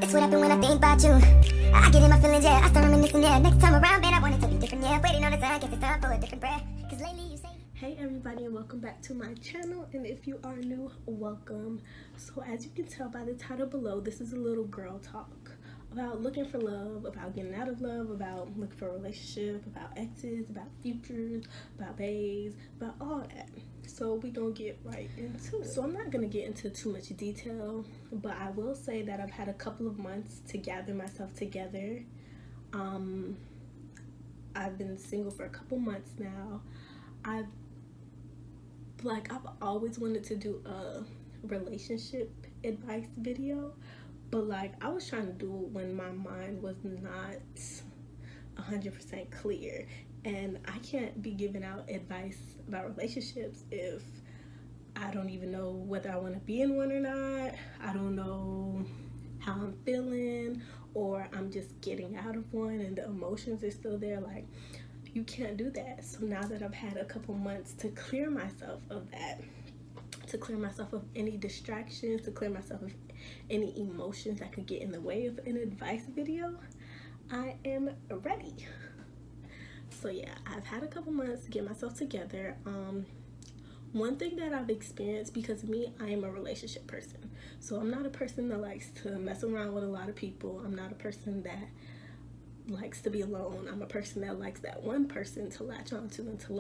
That's what happened when I think about you. I get in my feelings, yeah. I start reminiscing, yeah. Next time around, man, I want it to be different, yeah. Waiting on the sign, guess it's time for a different breath. Cause lately you say. Hey everybody, and welcome back to my channel. And if you are new, welcome. So as you can tell by the title below, this is a little girl talk about looking for love, about getting out of love, about looking for a relationship, about exes, about futures, about baes, about all that. So we gonna get right into it. So I'm not gonna get into too much detail, but I will say that I've had a couple of months to gather myself together. I've been single for a couple months now. I've always wanted to do a relationship advice video, but I was trying to do it when my mind was not 100% clear, and I can't be giving out advice about relationships if I don't even know whether I want to be in one or not. I don't know how I'm feeling, or I'm just getting out of one and the emotions are still there. You can't do that. So now that I've had a couple months to clear myself of that, to clear myself of any distractions, to clear myself of any emotions that could get in the way of an advice video, I am ready. So yeah, I've had a couple months to get myself together. One thing that I've experienced, because of me, I am a relationship person. So I'm not a person that likes to mess around with a lot of people. I'm not a person that likes to be alone. I'm a person that likes that one person to latch on to and to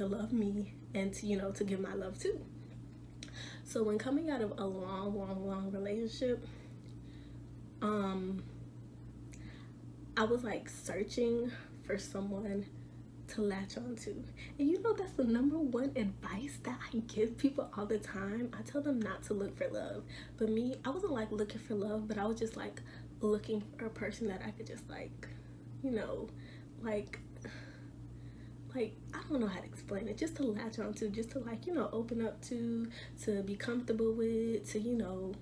love me, and to, to give my love to. So when coming out of a long relationship, I was searching for someone to latch on to. And that's the number one advice that I give people all the time. I tell them not to look for love. But me, I wasn't looking for love, but I was just looking for a person that I could just I don't know how to explain it, just to latch on to, just to open up to be comfortable with, to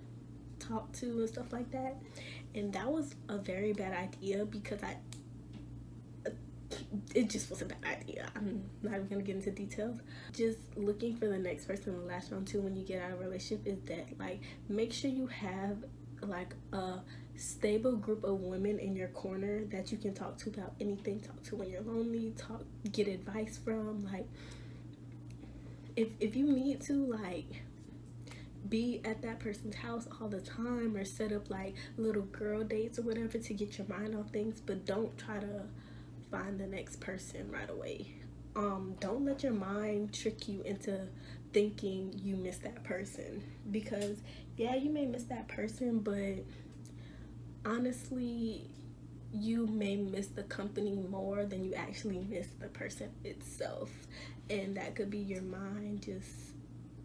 talk to and stuff like that. And that was a very bad idea, because it just was a bad idea. I'm not even gonna get into details. Just looking for the next person to latch on to when you get out of a relationship is that make sure you have a stable group of women in your corner that you can talk to about anything. Talk to when you're lonely, get advice from. If you need to be at that person's house all the time, or set up little girl dates or whatever to get your mind off things, but don't try to find the next person right away. Don't let your mind trick you into thinking you miss that person, because yeah, you may miss that person, but honestly, you may miss the company more than you actually miss the person itself. And that could be your mind just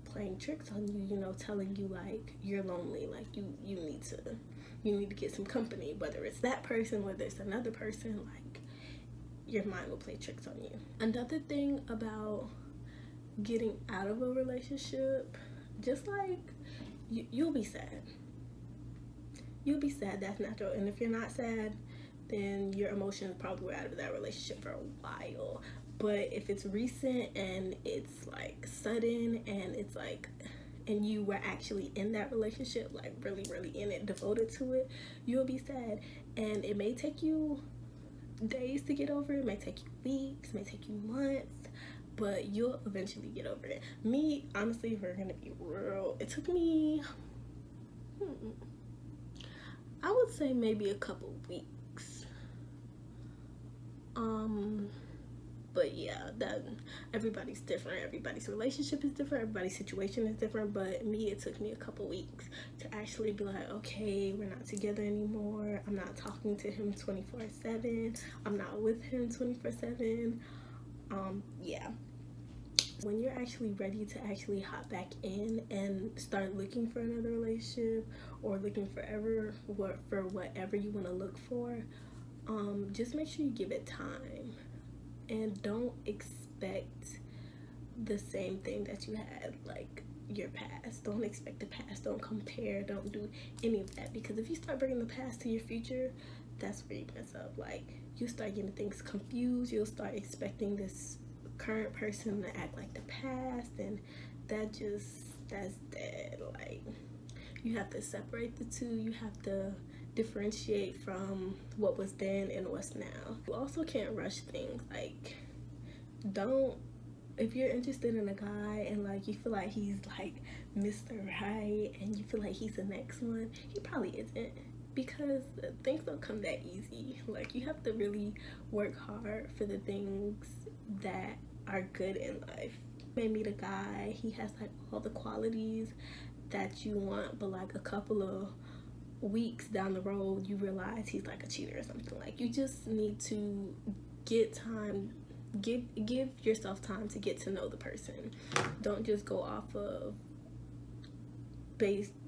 playing tricks on you, telling you you're lonely, you need to get some company, whether it's that person, whether it's another person. Your mind will play tricks on you. Another thing about getting out of a relationship, just you'll be sad. You'll be sad, that's natural. And if you're not sad, then your emotions probably were out of that relationship for a while. But if it's recent and it's sudden, and it's and you were actually in that relationship, really in it, devoted to it, you'll be sad. And it may take you days to get over it, may take you weeks, may take you months, but you'll eventually get over it. Me, honestly, if we're gonna be real, it took me I would say maybe a couple weeks. But yeah, that everybody's different, everybody's relationship is different, everybody's situation is different. But me, it took me a couple weeks to actually be okay, we're not together anymore. I'm not talking to him 24/7. I'm not with him 24/7. Yeah. When you're actually ready to actually hop back in and start looking for another relationship, or looking for whatever you want to look for, just make sure you give it time. And don't expect the same thing that you had your past. Don't expect the past. Don't compare. Don't do any of that, because if you start bringing the past to your future, that's where you mess up. You start getting things confused. You'll start expecting this current person to act like the past, and that's dead. You have to separate the two. You have to differentiate from what was then and what's now. You also can't rush things. Like, don't, if you're interested in a guy and like you feel like he's like Mr. Right and you feel like he's the next one, he probably isn't, because things don't come that easy. Like, you have to really work hard for the things that are good in life. You may meet a guy, he has like all the qualities that you want, but like a couple of weeks down the road you realize he's like a cheater or something. Like, you just need to get time, give yourself time to get to know the person. Don't just go off of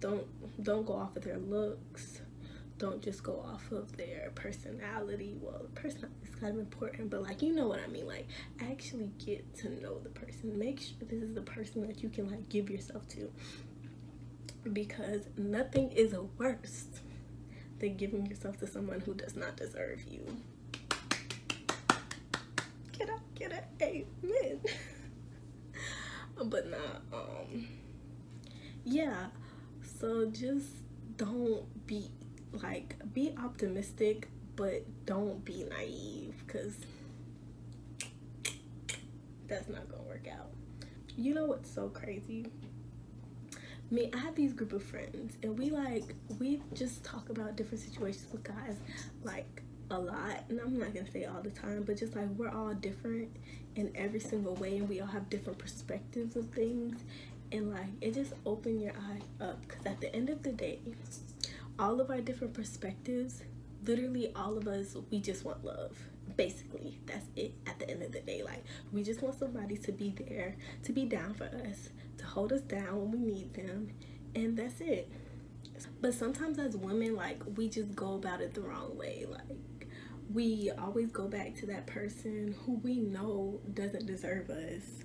don't go off of their looks. Don't just go off of their personality. Well, personality is kind of important, but like, you know what I mean. Like, actually get to know the person. Make sure this is the person that you can like give yourself to, because nothing is worse than giving yourself to someone who does not deserve you. Get it, amen. But nah, yeah, so just don't be like, be optimistic, but don't be naive, because that's not gonna work out. You know what's so crazy? I have these group of friends, and we just talk about different situations with guys like a lot, and I'm not gonna say all the time, but just like, we're all different in every single way, and we all have different perspectives of things, and like, it just open your eyes up, because at the end of the day, all of our different perspectives, literally all of us, we just want love. Basically, that's it. At the end of the day, like, we just want somebody to be there, to be down for us, to hold us down when we need them, and that's it. But sometimes as women, like, we just go about it the wrong way. Like, we always go back to that person who we know doesn't deserve us,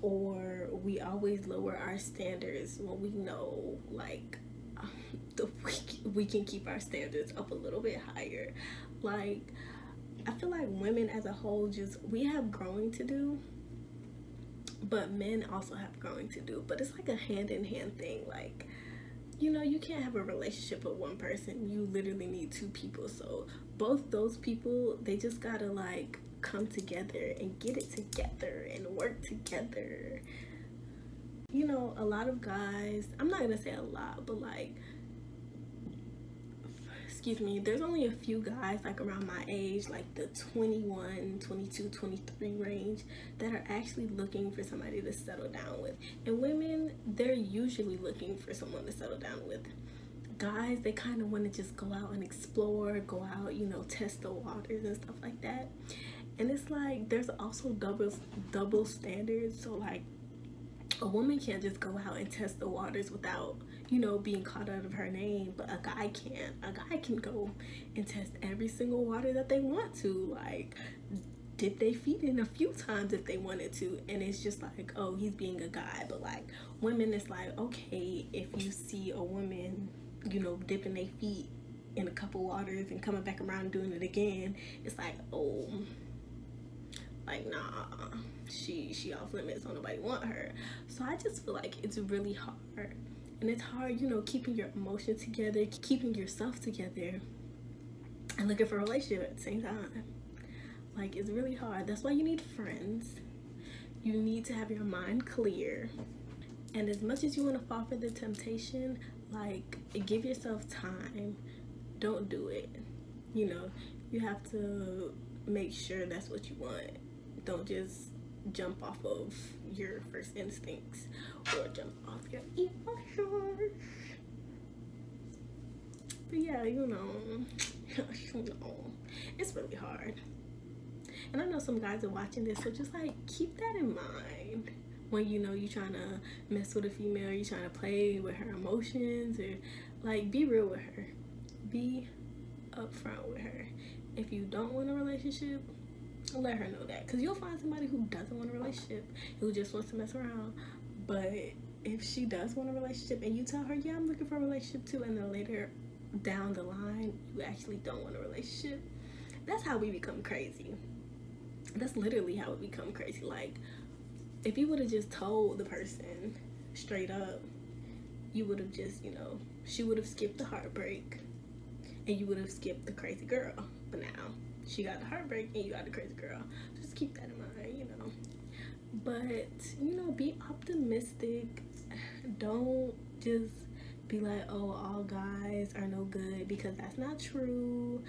or we always lower our standards when we know like we can keep our standards up a little bit higher. Like, I feel like women as a whole, just, we have growing to do, but men also have growing to do. But it's like a hand-in-hand thing. Like, you know, you can't have a relationship with one person. You literally need two people. So both those people, they just gotta like come together and get it together and work together. You know, a lot of guys, I'm not gonna say a lot, but like, excuse me, there's only a few guys like around my age, like the 21, 22, 23 range, that are actually looking for somebody to settle down with. And women, they're usually looking for someone to settle down with. Guys, they kind of want to just go out and explore, go out, you know, test the waters and stuff like that. And it's like, there's also double standards. So like, a woman can't just go out and test the waters without, you know, being caught out of her name, but a guy can't. A guy can go and test every single water that they want to, like dip their feet in a few times if they wanted to, and it's just like, oh, he's being a guy. But like, women, it's like, okay, if you see a woman, you know, dipping their feet in a couple waters and coming back around doing it again, it's like, oh, like, nah, she off limits, don't nobody want her. So I just feel like it's really hard. And it's hard, you know, keeping your emotions together, keeping yourself together, and looking for a relationship at the same time. Like, it's really hard. That's why you need friends. You need to have your mind clear. And as much as you want to fall for the temptation, like, give yourself time. Don't do it. You know, you have to make sure that's what you want. Don't just jump off of your first instincts or jump off your emotions. But yeah, you know, it's really hard. And I know some guys are watching this, so just like, keep that in mind when, you know, you're trying to mess with a female, you're trying to play with her emotions, or like, be real with her, be upfront with her. If you don't want a relationship, let her know that, because you'll find somebody who doesn't want a relationship, who just wants to mess around. But if she does want a relationship and you tell her, yeah, I'm looking for a relationship too, and then later down the line you actually don't want a relationship, that's how we become crazy. That's literally how we become crazy. Like, if you would have just told the person straight up, you would have just, you know, she would have skipped the heartbreak and you would have skipped the crazy girl. But now she got the heartbreak and you got the crazy girl. Just keep that in mind, you know. But, you know, be optimistic. Don't just be like, oh, all guys are no good, because that's not true.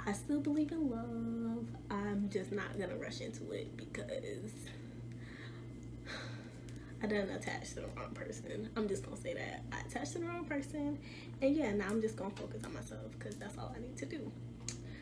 I still believe in love. I'm just not gonna rush into it because I done attached to the wrong person. I'm just gonna say that. I attached to the wrong person, and yeah, now I'm just gonna focus on myself because that's all I need to do.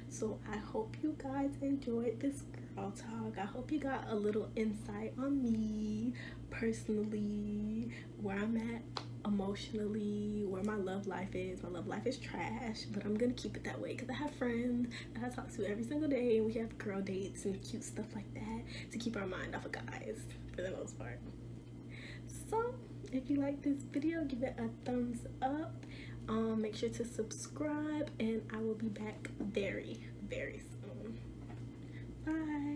So I hope you guys enjoyed this girl talk. I hope you got a little insight on me personally, where I'm at emotionally, where my love life is. My love life is trash, but I'm gonna keep it that way because I have friends that I talk to every single day, and we have girl dates and cute stuff like that to keep our mind off of guys for the most part. So if you like this video, give it a thumbs up. Make sure to subscribe, and I will be back very, very soon. Bye.